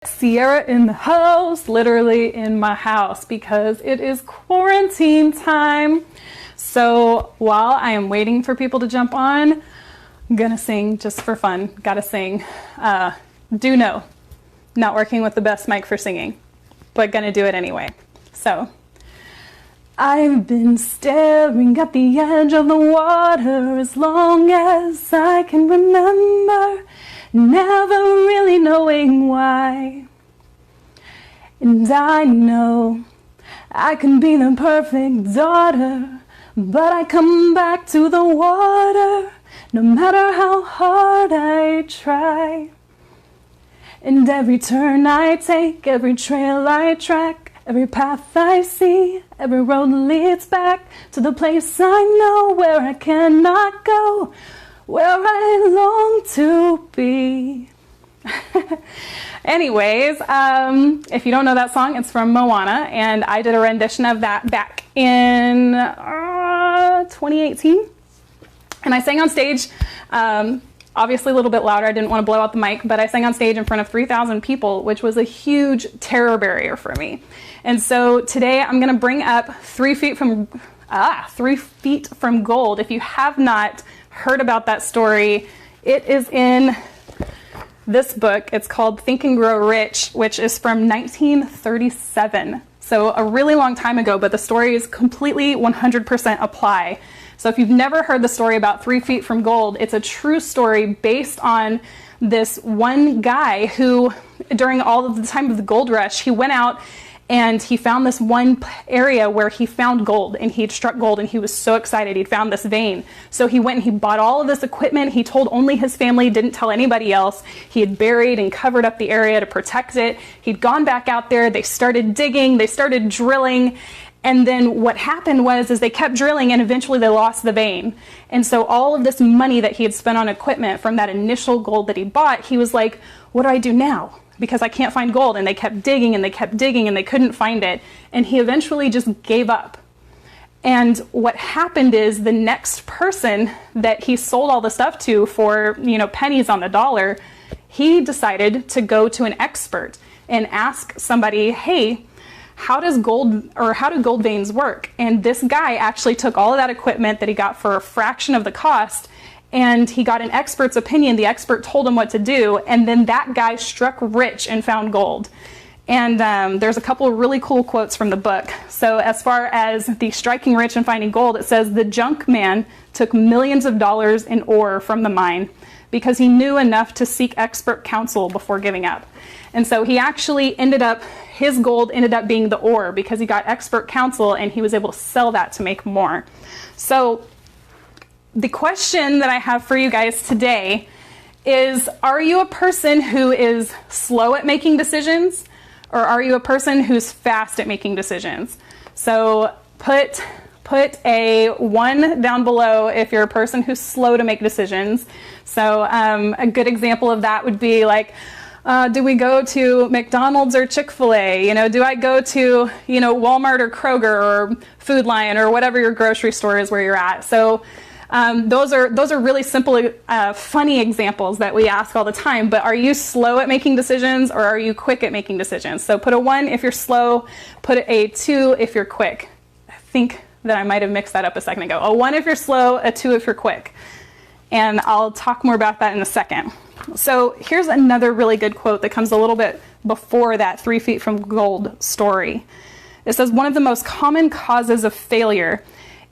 Sierra in the house, literally in my house, because it is quarantine time. So while I am waiting for people to jump on, I'm gonna sing just for fun. Gotta sing. Do know, not working with the best mic for singing, but gonna do it anyway. So, I've been staring at the edge of the water as long as I can remember, never really knowing why. And I know I can be the perfect daughter, but I come back to the water no matter how hard I try. And every turn I take, every trail I track, every path I see, every road leads back to the place I know where I cannot go, where I long to be. Anyways, if you don't know that song, it's from Moana, and I did a rendition of that back in 2018. And I sang on stage, obviously a little bit louder. I didn't want to blow out the mic, but I sang on stage in front of 3,000 people, which was a huge terror barrier for me. And so today I'm going to bring up 3 Feet from Gold. If you have not heard about that story, it is in this book. It's called Think and Grow Rich, which is from 1937. So a really long time ago, but the stories completely 100% apply. So if you've never heard the story about 3 Feet from Gold, it's a true story based on this one guy who, during all of the time of the gold rush, he went out and he found this one area where he found gold, and he had struck gold, and he was so excited. He'd found this vein. So he went and he bought all of this equipment. He told only his family, didn't tell anybody else. He had buried and covered up the area to protect it. He'd gone back out there. They started digging. They started drilling. And then what happened was they kept drilling, and eventually they lost the vein. And so all of this money that he had spent on equipment from that initial gold that he bought, he was like, what do I do now? Because I can't find gold. And they kept digging and they kept digging and they couldn't find it. And he eventually just gave up. And what happened is the next person that he sold all the stuff to for, pennies on the dollar, he decided to go to an expert and ask somebody, hey, how do gold veins work? And this guy actually took all of that equipment that he got for a fraction of the cost, and he got an expert's opinion. The expert told him what to do, and then that guy struck rich and found gold. And there's a couple of really cool quotes from the book. So as far as the striking rich and finding gold, it says, the junk man took millions of dollars in ore from the mine because he knew enough to seek expert counsel before giving up. And so he actually his gold ended up being the ore because he got expert counsel, and he was able to sell that to make more. So the question that I have for you guys today is, are you a person who is slow at making decisions, or are you a person who's fast at making decisions? So put a 1 down below if you're a person who's slow to make decisions. So a good example of that would be like, do we go to McDonald's or Chick-fil-A? Do I go to, Walmart or Kroger or Food Lion or whatever your grocery store is where you're at? So those are really simple, funny examples that we ask all the time. But are you slow at making decisions, or are you quick at making decisions? So put a 1 if you're slow, put a 2 if you're quick. I think that I might have mixed that up a second ago. A 1 if you're slow, a 2 if you're quick. And I'll talk more about that in a second. So here's another really good quote that comes a little bit before that 3 Feet from Gold story. It says, one of the most common causes of failure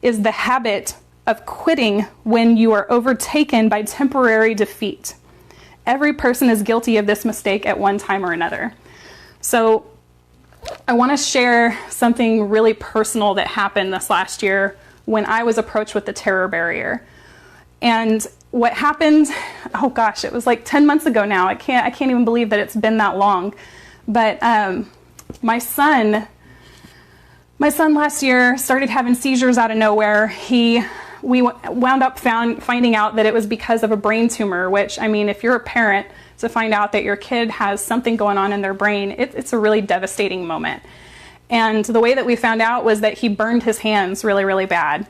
is the habit of quitting when you are overtaken by temporary defeat. Every person is guilty of this mistake at one time or another. So I want to share something really personal that happened this last year when I was approached with the terror barrier. And what happened, oh gosh, it was like 10 months ago now. I can't even believe that it's been that long. But my son last year started having seizures out of nowhere. We wound up finding out that it was because of a brain tumor, which, if you're a parent, to find out that your kid has something going on in their brain, it's a really devastating moment. And the way that we found out was that he burned his hands really, really bad.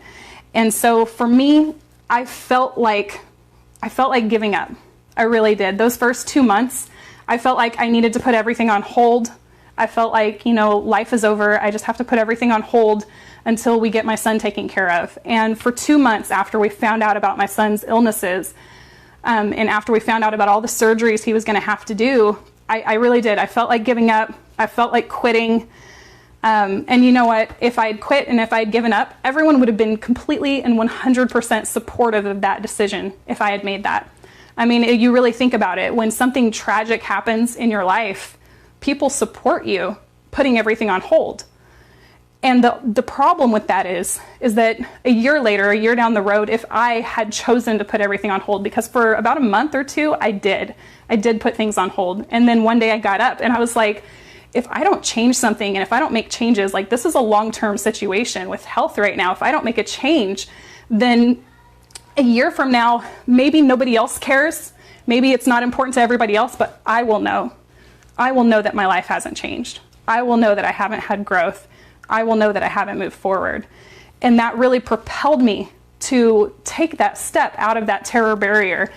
And so for me, I felt like giving up. I really did. Those first 2 months, I felt like I needed to put everything on hold. I felt like, life is over. I just have to put everything on hold until we get my son taken care of. And for 2 months after we found out about my son's illnesses, and after we found out about all the surgeries he was going to have to do, I really did. I felt like giving up. I felt like quitting. And you know what? If I had quit and if I had given up, everyone would have been completely and 100% supportive of that decision if I had made that. I mean, you really think about it. When something tragic happens in your life, people support you putting everything on hold. And the problem with that is that a year later, a year down the road, if I had chosen to put everything on hold, because for about a month or two, I did put things on hold. And then one day I got up and I was like, if I don't change something and if I don't make changes, like this is a long-term situation with health right now. If I don't make a change, then a year from now, maybe nobody else cares. Maybe it's not important to everybody else, but I will know. I will know that my life hasn't changed. I will know that I haven't had growth. I will know that I haven't moved forward. And that really propelled me to take that step out of that terror barrier.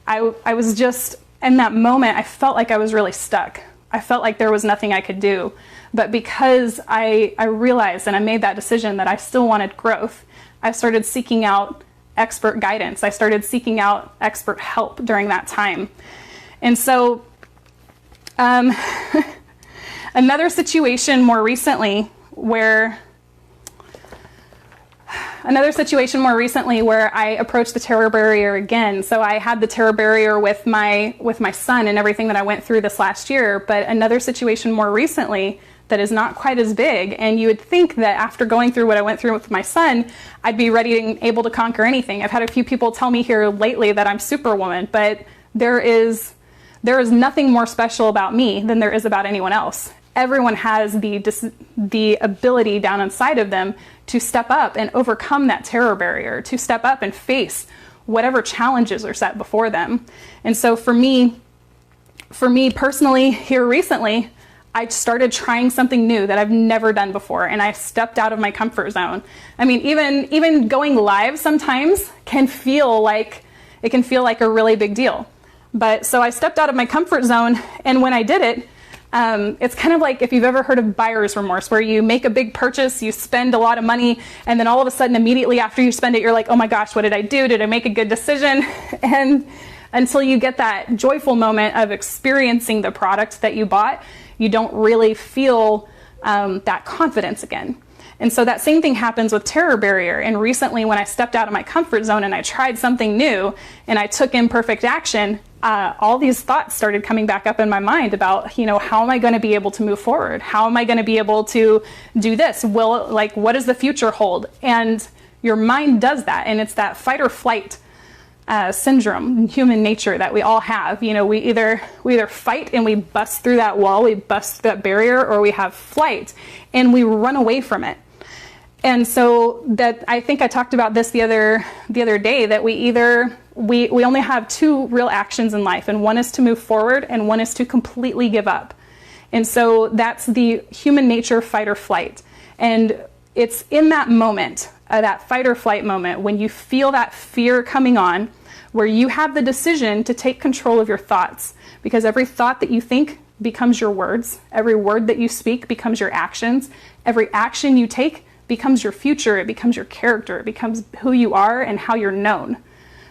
I was just, in that moment, I felt like I was really stuck. I felt like there was nothing I could do. But because I realized and I made that decision that I still wanted growth, I started seeking out expert guidance. I started seeking out expert help during that time. And so another situation more recently where I approached the terror barrier again. So I had the terror barrier with my son and everything that I went through this last year, but another situation more recently that is not quite as big. And you would think that after going through what I went through with my son, I'd be ready and able to conquer anything. I've had a few people tell me here lately that I'm Superwoman, but there is nothing more special about me than there is about anyone else. Everyone has the ability down inside of them to step up and overcome that terror barrier, to step up and face whatever challenges are set before them. And so for me personally, here recently, I started trying something new that I've never done before, and I stepped out of my comfort zone. I mean, even going live sometimes can feel like a really big deal. But so I stepped out of my comfort zone, and when I did it, it's kind of like if you've ever heard of buyer's remorse, where you make a big purchase, you spend a lot of money, and then all of a sudden, immediately after you spend it, you're like, oh my gosh, what did I do? Did I make a good decision? And until you get that joyful moment of experiencing the product that you bought, you don't really feel that confidence again. And so that same thing happens with terror barrier. And recently, when I stepped out of my comfort zone and I tried something new and I took imperfect action, all these thoughts started coming back up in my mind about, how am I going to be able to move forward? How am I going to be able to do this? What does the future hold? And your mind does that. And it's that fight or flight syndrome, human nature that we all have. We either fight and we bust through that wall, we bust that barrier, or we have flight and we run away from it. And so that, I think I talked about this the other day, that we only have two real actions in life, and one is to move forward and one is to completely give up. And so that's the human nature, fight or flight. And it's in that moment, that fight or flight moment, when you feel that fear coming on, where you have the decision to take control of your thoughts, because every thought that you think becomes your words. Every word that you speak becomes your actions. Every action you take becomes your future. It becomes your character. It becomes who you are and how you're known.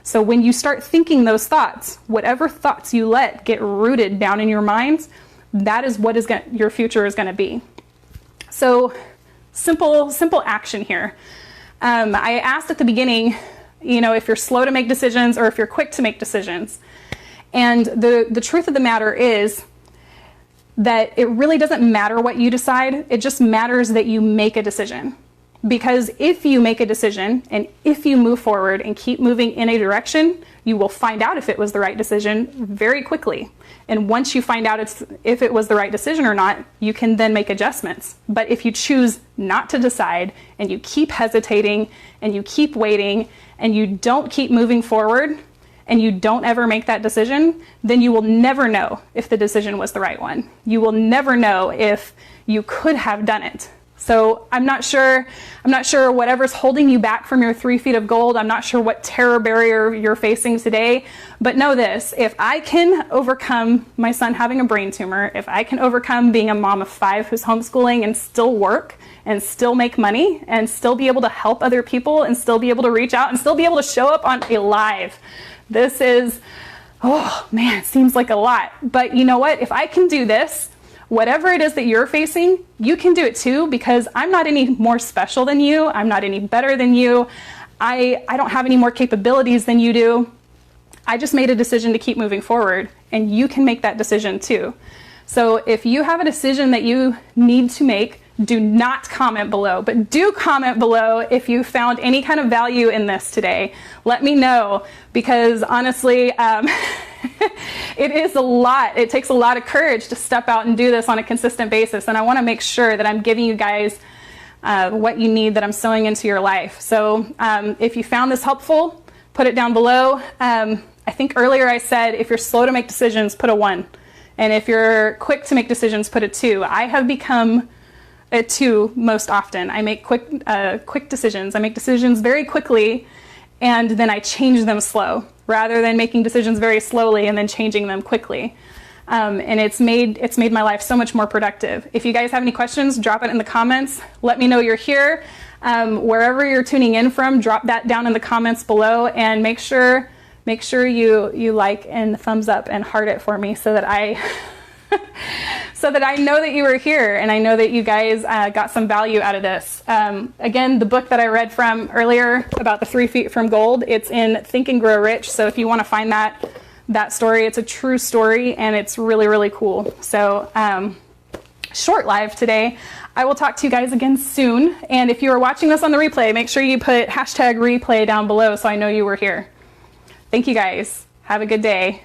So when you start thinking those thoughts, whatever thoughts you let get rooted down in your minds, that is what your future is going to be. So simple action here. I asked at the beginning, if you're slow to make decisions or if you're quick to make decisions. And the truth of the matter is that it really doesn't matter what you decide. It just matters that you make a decision. Because if you make a decision and if you move forward and keep moving in a direction, you will find out if it was the right decision very quickly. And once you find out if it was the right decision or not, you can then make adjustments. But if you choose not to decide and you keep hesitating and you keep waiting and you don't keep moving forward and you don't ever make that decision, then you will never know if the decision was the right one. You will never know if you could have done it. So I'm not sure whatever's holding you back from your 3 feet of gold. I'm not sure what terror barrier you're facing today, but know this: if I can overcome my son having a brain tumor, if I can overcome being a mom of 5 who's homeschooling and still work and still make money and still be able to help other people and still be able to reach out and still be able to show up on a live, this is, oh man, it seems like a lot. But you know what? If I can do this, whatever it is that you're facing, you can do it too, because I'm not any more special than you. I'm not any better than you. I don't have any more capabilities than you do. I just made a decision to keep moving forward, and you can make that decision too. So if you have a decision that you need to make, do not comment below, but do comment below if you found any kind of value in this today. Let me know, because honestly, it is a lot. It takes a lot of courage to step out and do this on a consistent basis. And I want to make sure that I'm giving you guys what you need, that I'm sowing into your life. So if you found this helpful, put it down below. I think earlier I said, if you're slow to make decisions, put a 1. And if you're quick to make decisions, put a 2. I have become a 2 most often. I make quick decisions. I make decisions very quickly, and then I change them slow, rather than making decisions very slowly and then changing them quickly. And it's made my life so much more productive. If you guys have any questions, drop it in the comments. Let me know you're here. Wherever you're tuning in from, drop that down in the comments below, and make sure you like and thumbs up and heart it for me, so that I know that you were here, and I know that you guys got some value out of this. Again, the book that I read from earlier about the 3 feet from gold, it's in Think and Grow Rich. So if you want to find that story, it's a true story, and it's really, really cool. So short live today. I will talk to you guys again soon. And if you are watching this on the replay, make sure you put #replay down below so I know you were here. Thank you guys. Have a good day.